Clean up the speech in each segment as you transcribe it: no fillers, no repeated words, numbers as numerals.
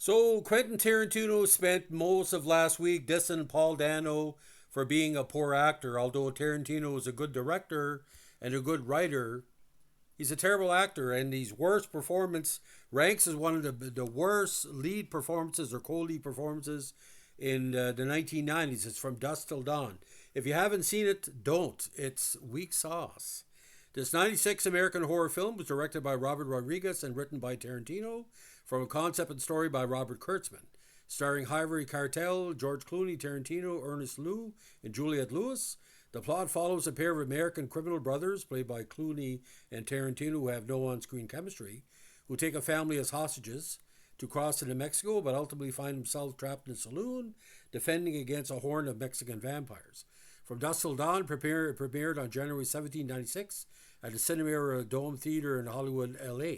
So Quentin Tarantino spent most of last week dissing Paul Dano for being a poor actor. Although Tarantino is a good director and a good writer, he's a terrible actor, and his worst performance ranks as one of the worst lead performances or co-lead performances in the 1990s. It's from Dusk Till Dawn. If you haven't seen it, don't. It's weak sauce. This 96 American horror film was directed by Robert Rodriguez and written by Tarantino from a concept and story by Robert Kurtzman. Starring Harvey Keitel, George Clooney, Tarantino, Ernest Liu, and Juliette Lewis. The plot follows a pair of American criminal brothers, played by Clooney and Tarantino, who have no on screen chemistry, who take a family as hostages to cross into Mexico, but ultimately find themselves trapped in a saloon, defending against a horde of Mexican vampires. From Dusk Till Dawn premiered on January 17, 1996 at the Cinema Dome Theater in Hollywood, LA.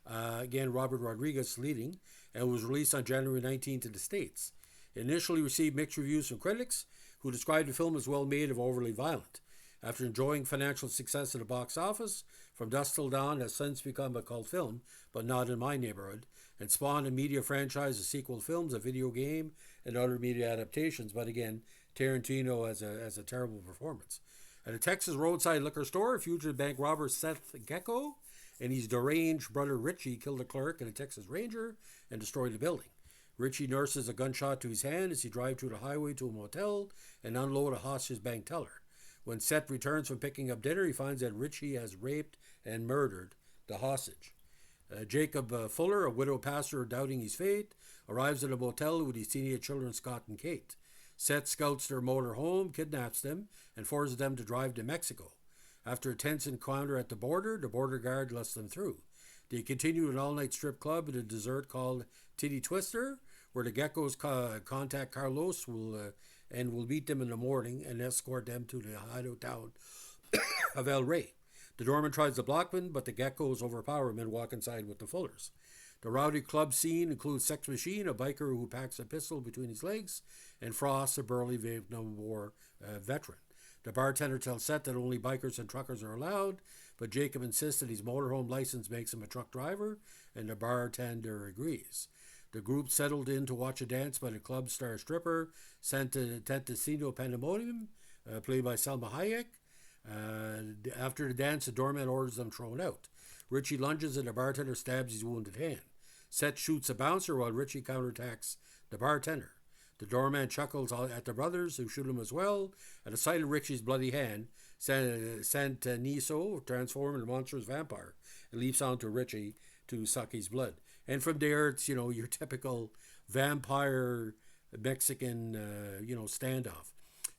Again, Robert Rodriguez leading, and was released on January 19th in the States. It initially received mixed reviews from critics, who described the film as well made and overly violent. After enjoying financial success at the box office, From Dusk Till Dawn has since become a cult film, but not in my neighborhood, and spawned a media franchise of sequel films, a video game, and other media adaptations. But again, Tarantino has a terrible performance. At a Texas roadside liquor store, fugitive bank robber Seth Gecko and his deranged brother Richie killed a clerk and a Texas Ranger and destroyed the building. Richie nurses a gunshot to his hand as he drives through the highway to a motel and unload a hostage bank teller. When Seth returns from picking up dinner, he finds that Richie has raped and murdered the hostage. Jacob Fuller, a widow pastor doubting his fate, arrives at a motel with his teenage children Scott and Kate. Seth scouts their motor home, kidnaps them, and forces them to drive to Mexico. After a tense encounter at the border guard lets them through. They continue an all-night strip club at a dessert called Titty Twister, where the Geckos contact Carlos and will meet them in the morning and escort them to the hideout town of El Rey. The doorman tries to block them, but the Geckos overpower him and walk inside with the Fullers. The rowdy club scene includes Sex Machine, a biker who packs a pistol between his legs, and Frost, a burly Vietnam War veteran. The bartender tells Seth that only bikers and truckers are allowed, but Jacob insists that his motorhome license makes him a truck driver, and the bartender agrees. The group settled in to watch a dance by the club star stripper, Santantino Pandemonium, played by Selma Hayek. After the dance, the doorman orders them thrown out. Richie lunges and the bartender stabs his wounded hand. Seth shoots a bouncer while Richie counterattacks the bartender. The doorman chuckles at the brothers, who shoot him as well. At the sight of Richie's bloody hand, Santaniso transforms into a monstrous vampire and leaps onto Richie to suck his blood. And from there, it's, your typical vampire Mexican, standoff.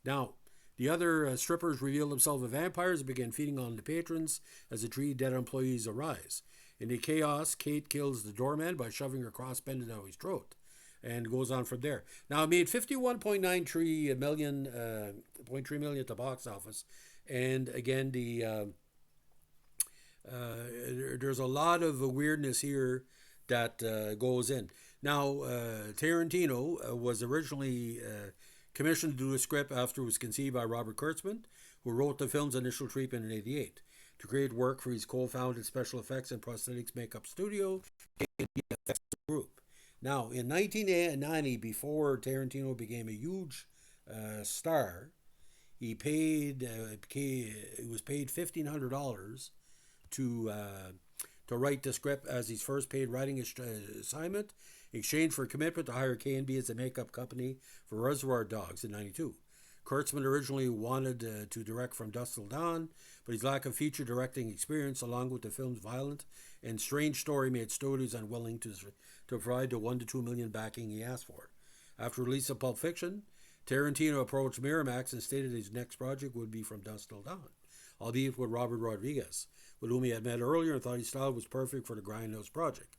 Now, the other strippers reveal themselves as vampires and begin feeding on the patrons as the three dead employees arise. In the chaos, Kate kills the doorman by shoving her crossbended down his throat, and goes on from there. Now, it made 51.93 million, 0.3 million at the box office, and again, there's a lot of weirdness here that goes in. Now, Tarantino was originally commissioned to do a script after it was conceived by Robert Kurtzman, who wrote the film's initial treatment in '88, to create work for his co-founded special effects and prosthetics makeup studio, KBFX Group. Now, in 1990, before Tarantino became a huge star, he was paid $1,500 to write the script as his first paid writing assignment, in exchange for a commitment to hire K&B as a makeup company for Reservoir Dogs in '92. Kurtzman originally wanted to direct From Dusk Till Dawn, but his lack of feature directing experience, along with the film's violent and strange story, made studios unwilling to provide the $1 to $2 million backing he asked for. After release of Pulp Fiction, Tarantino approached Miramax and stated his next project would be From Dusk Till Dawn, albeit with Robert Rodriguez, with whom he had met earlier and thought his style was perfect for the Grindhouse project.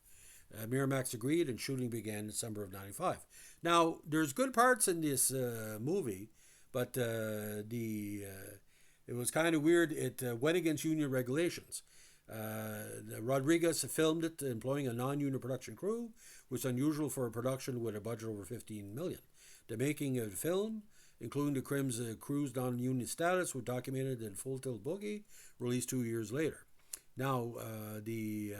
Miramax agreed, and shooting began in December of '95. Now, there's good parts in this movie, but it was kind of weird. It went against union regulations. Rodriguez filmed it employing a non-union production crew, which is unusual for a production with a budget over $15 million. The making of the film, including the crew's non-union status, was documented in Full Tilt Boogie, released 2 years later. Now, the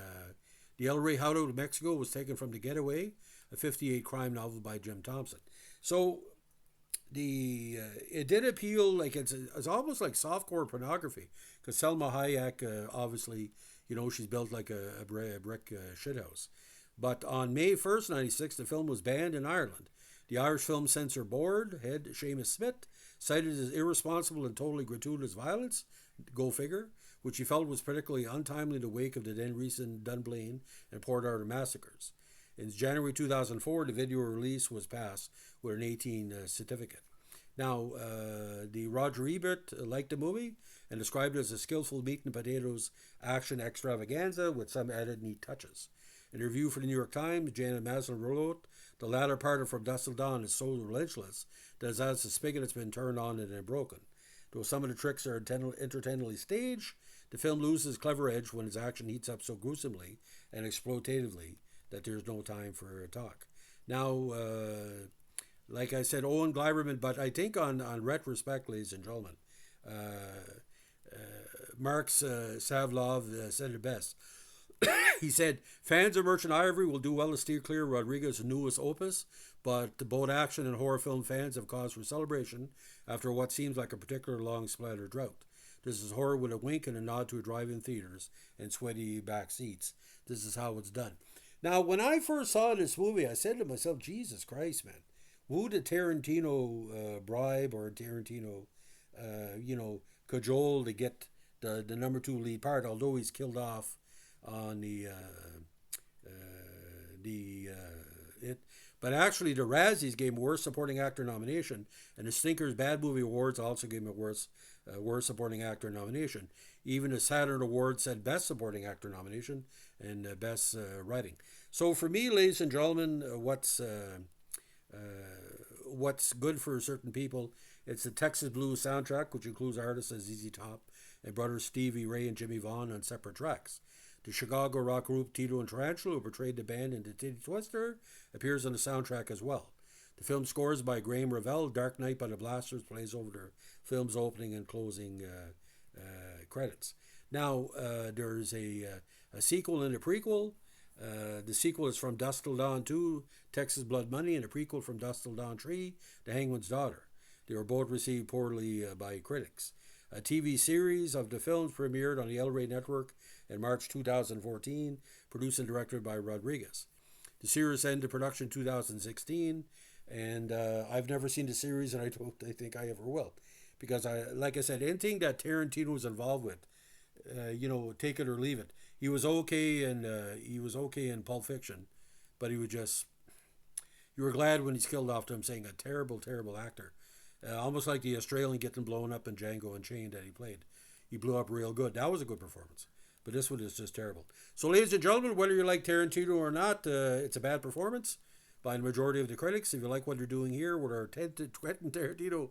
The El Rey Hideout of Mexico was taken from The Getaway, a 58 crime novel by Jim Thompson. So the it did appeal, like it's almost like softcore pornography, because Selma Hayek, obviously, she's built like a brick shithouse. But on May 1st, 96, the film was banned in Ireland. The Irish Film Censor Board head Seamus Smith cited as irresponsible and totally gratuitous violence, go figure, which he felt was particularly untimely in the wake of the then recent Dunblane and Port Arthur massacres. In January 2004, the video release was passed with an 18 certificate. Now, the Roger Ebert liked the movie and described it as a skillful meat and potatoes action extravaganza with some added neat touches. In a review for the New York Times, Janet Maslin wrote, "The latter part of From Dusk Till Dawn is so relentless that it's as the spigot has been turned on and then broken. Though some of the tricks are entertainingly staged, the film loses its clever edge when its action heats up so gruesomely and exploitatively that there's no time for talk." Now, like I said, Owen Gleiberman, but I think on retrospect, ladies and gentlemen, Marx Savlov said it best. He said, "Fans of Merchant Ivory will do well to steer clear of Rodriguez's newest opus, but both action and horror film fans have cause for celebration after what seems like a particular long splatter drought. This is horror with a wink and a nod to drive-in theaters and sweaty back seats. This is how it's done." Now, when I first saw this movie, I said to myself, Jesus Christ, man, who did Tarantino bribe, or Tarantino, cajole to get the number two lead part, although he's killed off on it. But actually, the Razzies gave him Worst Supporting Actor nomination, and the Stinkers Bad Movie Awards also gave him a Worst Supporting Actor nomination. Even the Saturn Awards said Best Supporting Actor nomination and Best Writing. So for me, ladies and gentlemen, what's good for certain people, it's the Texas Blues soundtrack, which includes artists as ZZ Top and brothers Stevie Ray and Jimmy Vaughn on separate tracks. The Chicago rock group Tito and Tarantula, who portrayed the band in The Titty Twister, appears on the soundtrack as well. The film score is by Graham Revell. Dark Knight by the Blasters plays over the film's opening and closing credits. Now, there's a sequel and a prequel. The sequel is From Dusk Till Dawn 2, Texas Blood Money, and a prequel From Dusk Till Dawn 3, The Hangman's Daughter. They were both received poorly by critics. A TV series of the films premiered on the El Rey Network in March 2014, produced and directed by Rodriguez. The series ended production in 2016, and I've never seen the series, and I don't think I ever will. Because, like I said, anything that Tarantino was involved with, take it or leave it. He was okay in Pulp Fiction, but he was just, you were glad when he's killed off to him, saying a terrible, terrible actor. Almost like the Australian getting blown up in Django Unchained that he played. He blew up real good. That was a good performance. But this one is just terrible. So, ladies and gentlemen, whether you like Tarantino or not, it's a bad performance by the majority of the critics. If you like what they're doing here with our Quentin Tarantino channel,